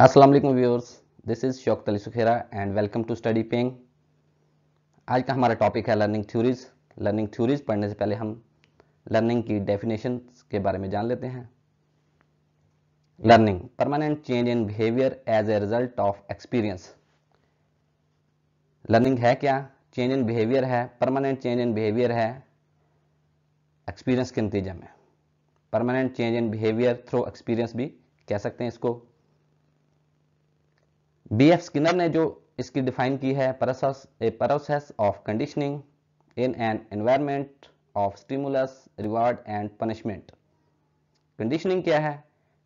अस्सलाम वालेकुम viewers, this is Shaukat Ali Sukhera and welcome to study paying. आज का हमारा टॉपिक है लर्निंग थ्योरीज। लर्निंग थ्योरीज पढ़ने से पहले हम लर्निंग की डेफिनेशन के बारे में जान लेते हैं। Learning permanent change in behaviour as a result of experience. Learning है क्या? चेंज इन बिहेवियर है, परमानेंट चेंज इन बिहेवियर है एक्सपीरियंस के नतीजे में। Permanent change in behaviour through experience भी कह सकते हैं इसको। B.F. स्किनर ने जो इसकी डिफाइन की है, process of conditioning in an environment of stimulus reward and punishment. Conditioning क्या है?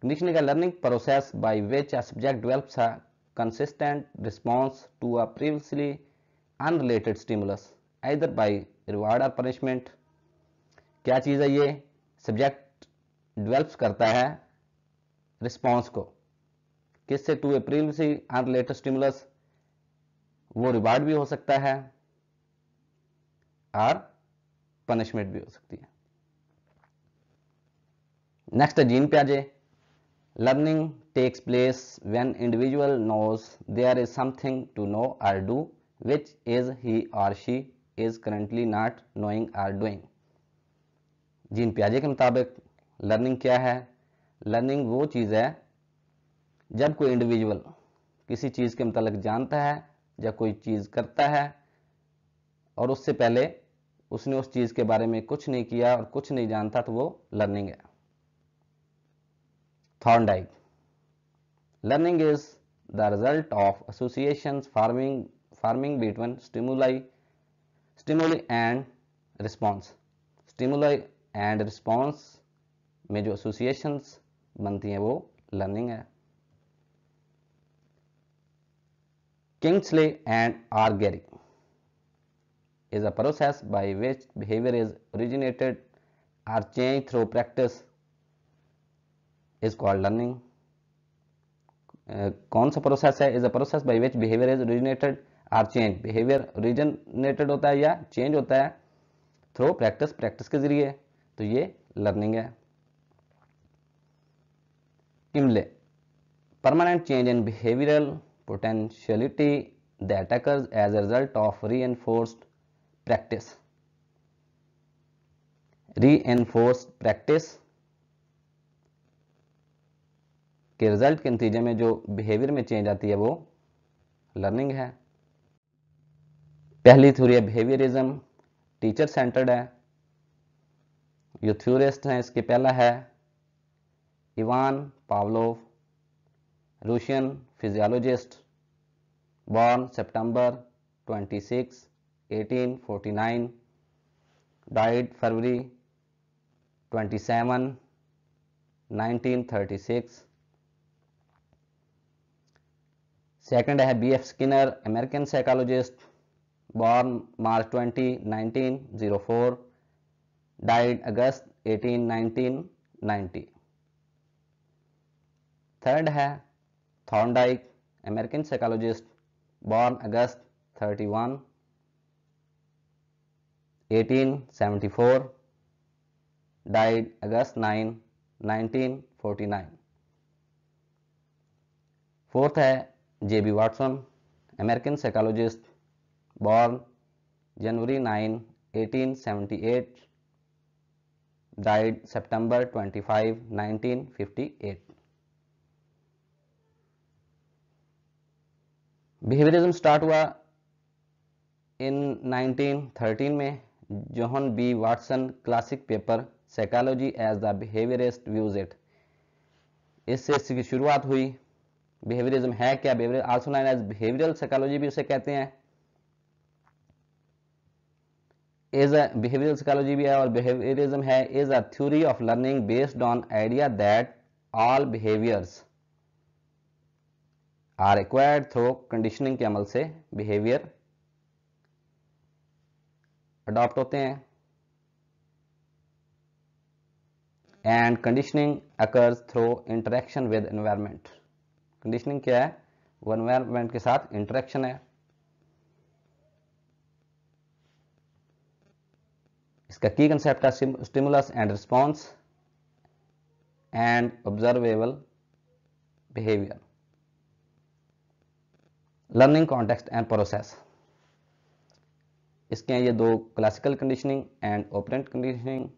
कंडीशनिंग का learning process by which a subject develops a consistent response to a previously unrelated stimulus either by reward or punishment. क्या चीज़ है ये? Subject develops करता है response को किससे? To a previously unrelated stimulus. वो रिवार्ड भी हो सकता है और पनिशमेंट भी हो सकती है। नेक्स्ट जीन पे आ जाए। Learning takes place when individual knows there is something to know or do which is he or she is currently not knowing or doing. Jean पियाजे के मुताबिक लर्निंग क्या है? लर्निंग वो चीज़ है जब कोई इंडिविजुअल किसी चीज़ के मुताबिक जानता है या कोई चीज़ करता है और उससे पहले उसने उस चीज़ के बारे में कुछ नहीं किया और कुछ नहीं जानता, तो वो लर्निंग है। Thorndike learning is the result of associations forming between stimuli and response. Stimuli and response में जो एसोसिएशंस बनती हैं वो लर्निंग है। Kingsley and R Garry is a process by which behavior is originated or changed through practice is called learning. कौन सा process है? is a process by which behavior is originated or changed. behavior originated होता है या change होता है through practice के जरिए, तो ये learning है। किमले permanent change in behavioral potentiality that occurs as a result of reinforced practice के रिजल्ट के नतीजे में जो बिहेवियर में चेंज आती है वो लर्निंग है। पहली थ्योरी है बिहेवियरिज्म, टीचर सेंटर्ड है। जो थ्योरिस्ट हैं इसके पहला है Ivan Pavlov, Russian physiologist, born सितंबर 26, 1849, डाइड फरवरी 27, 1936। सेकंड है B.F. Skinner, American psychologist, born March 20, 1904, died अगस्त 18, 1990। थर्ड है थॉर्नडाइक, अमेरिकन साइकोलॉजिस्ट, बॉर्न अगस्त 31, 1874, डाइड अगस्त 9, 1949। फोर्थ है J.B. Watson, American psychologist, born जनवरी 9, 1878, डाइड सितंबर 25, 1958। बिहेवियरिज्म स्टार्ट हुआ इन 1913 में। John B Watson classic paper psychology as the behaviourist views it, इससे इसकी शुरुआत हुई। बिहेवियरिज्म है क्या? Behaviour also known as behavioural psychology भी उसे कहते हैं। इज अ बिहेवियरल साइकोलॉजी भी है और बिहेवियरिज्म है is a theory of learning based on idea that all behaviours are acquired through conditioning के अमल से बिहेवियर अडॉप्ट होते हैं। And conditioning occurs through interaction with environment. Conditioning क्या है? वो एनवायरनमेंट के साथ इंटरेक्शन है। इसका की कंसेप्ट है stimulus and response and observable behaviour. Learning context and process, इसके हैं ये दो, classical conditioning and operant conditioning.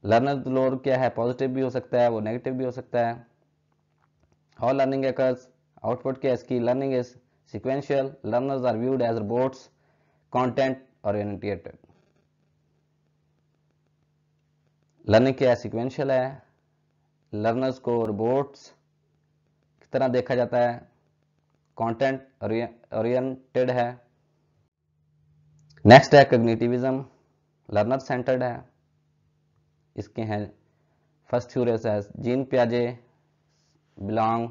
Learner load क्या है, पॉजिटिव भी हो सकता है, वो नेगेटिव भी हो सकता है। हाउ लर्निंग अकर्स, आउटपुट क्या है इसकी, learning is sequential, learners are viewed as robots, content oriented. Learning क्या है, सीक्वेंशियल है, लर्नर्स को रोबोट्स की तरह देखा जाता है, कंटेंट ओरिएंटेड है। नेक्स्ट है कॉग्निटिविज्म, लर्नर सेंटर्ड है। इसके हैं फर्स्ट थ्योरी है जीन पियाजे, belong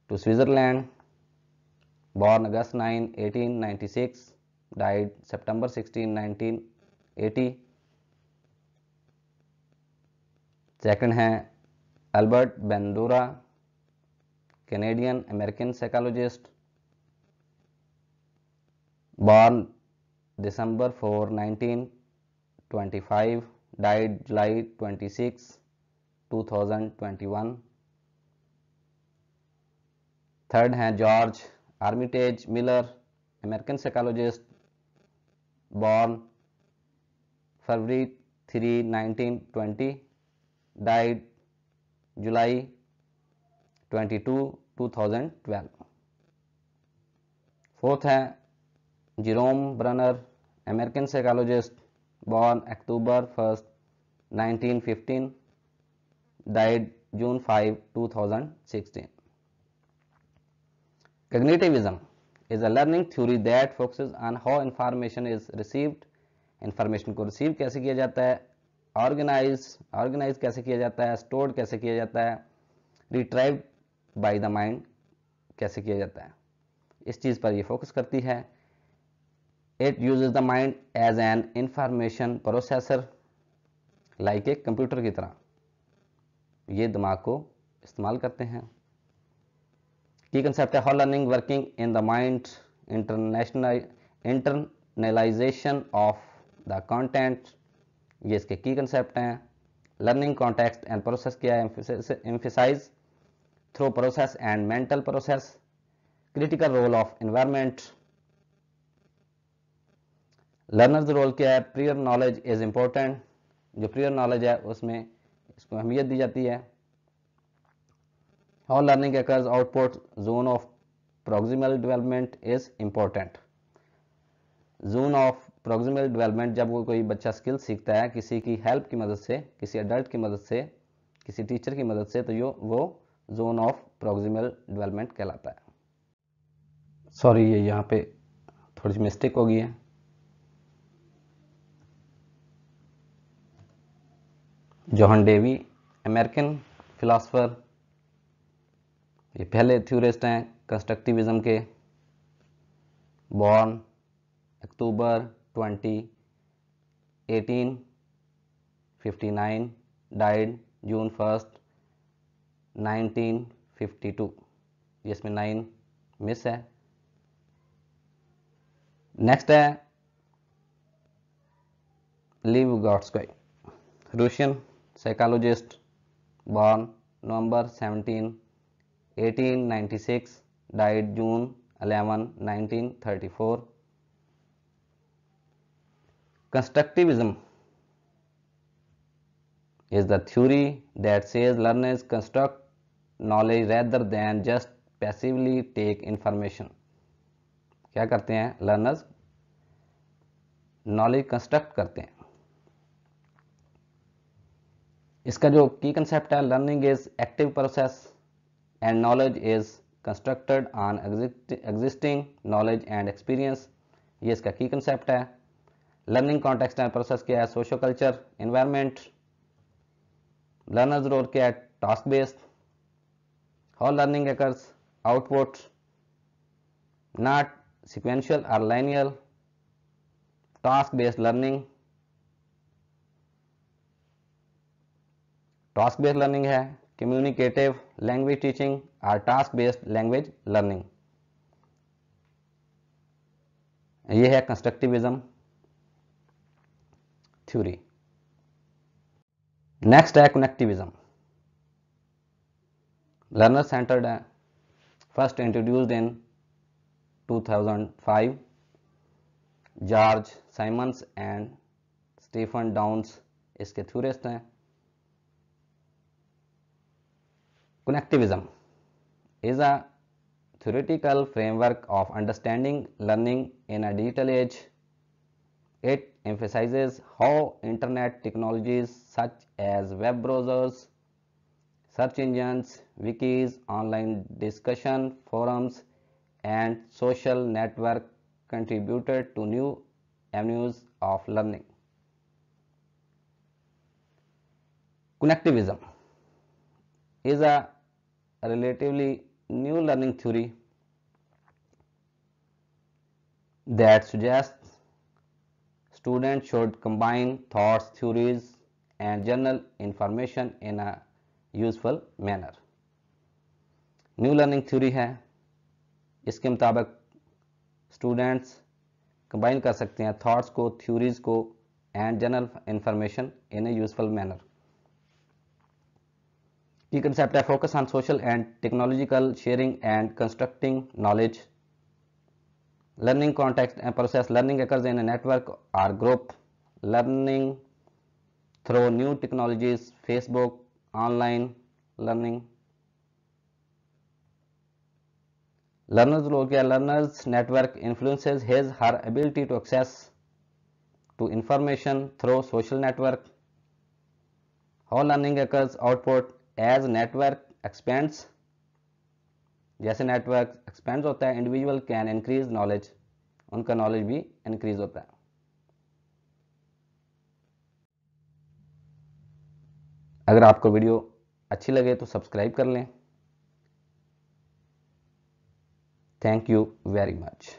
to Switzerland, born August 9, 1896, died September 16, 1980। Second है Albert Bandura, Canadian American psychologist, born December 4, 1925, died July 26, 2021। Third है George Armitage Miller, American psychologist, born February 3, 1920, died July 22, 2012। Fourth है Jerome Bruner, American psychologist, born October 1, 1915, died June 5, 2016। Cognitivism is a learning theory that focuses on how information is received, information को receive कैसे किया जाता है, organise कैसे किया जाता है, स्टोर्ड कैसे किया जाता है, रिट्राइव्ड बाय द माइंड कैसे किया जाता है, इस चीज़ पर ये फोकस करती है। It uses the mind as an information processor, like a computer की तरह ये दिमाग को इस्तेमाल करते हैं। की कंसेप्ट है how learning working in the mind, internalisation of the content, ये इसके की कंसेप्ट हैं। लर्निंग कॉन्टेक्स्ट एंड प्रोसेस क्या है, emphasize through process and mental process, critical role of environment. Learners role क्या है, प्रियर नॉलेज इज इंपॉर्टेंट, जो prior knowledge है उसमें इसको अहमियत दी जाती है। How learning occurs, output zone of proximal development is important। Zone of proximal development, जब वो कोई बच्चा स्किल सीखता है किसी की हेल्प की मदद से, किसी एडल्ट की मदद से, किसी टीचर की मदद से, तो वो जोन ऑफ proximal development कहलाता है। सॉरी ये यहाँ पे थोड़ी सी मिस्टेक हो गई है। जॉन डेवी, अमेरिकन फिलोसफर, ये पहले थ्योरिस्ट हैं कंस्ट्रक्टिविज्म के, बॉर्न अक्टूबर 20, 1859, डाइड जून 1, 1952। इसमें 9 मिस है। नेक्स्ट है leave गॉट्स्की, रूशियन psychologist, born November 17, 1896, died June 11, 1934। Constructivism is the theory that says learners construct knowledge rather than just passively take information। क्या करते हैं लर्नर्स, नॉलेज कंस्ट्रक्ट करते हैं। इसका जो की कंसेप्ट है, learning is active process and knowledge is constructed on existing knowledge and experience, ये इसका की कंसेप्ट है। लर्निंग कॉन्टेक्स्ट एंड प्रोसेस क्या है, socio culture environment. Learners role क्या है, task based. How learning occurs, output not sequential और linear, task based learning. Task based learning है कम्युनिकेटिव लैंग्वेज टीचिंग और टास्क बेस्ड लैंग्वेज लर्निंग। यह है constructivism theory. Next है कनेक्टिविज्म, लर्नर सेंटर्ड है। first introduced in 2005. George Siemens and Stephen Downes इसके theorist हैं। Connectivism is a theoretical framework of understanding learning in a digital age. It emphasizes how internet technologies such as web browsers, search engines, wikis, online discussion forums, and social network contributed to new avenues of learning. Connectivism is a relatively new learning theory that suggests students should combine thoughts, theories, and general information in a useful manner. New learning theory है, इसके मुताबिक students combine कर सकते हैं thoughts को, theories को and general information in A useful manner. Key concept है focus on social and technological sharing and constructing knowledge. Learning context and process. Learning occurs in a network or group. Learning through new technologies, Facebook, online learning. Learner's role क्या? Learner's network influences his her ability to access to information through social network. How learning occurs? Output as network expands. जैसे network expand होता है, individual can increase knowledge, उनका knowledge भी increase होता है। अगर आपको वीडियो अच्छी लगे तो सब्सक्राइब कर लें। Thank you very much.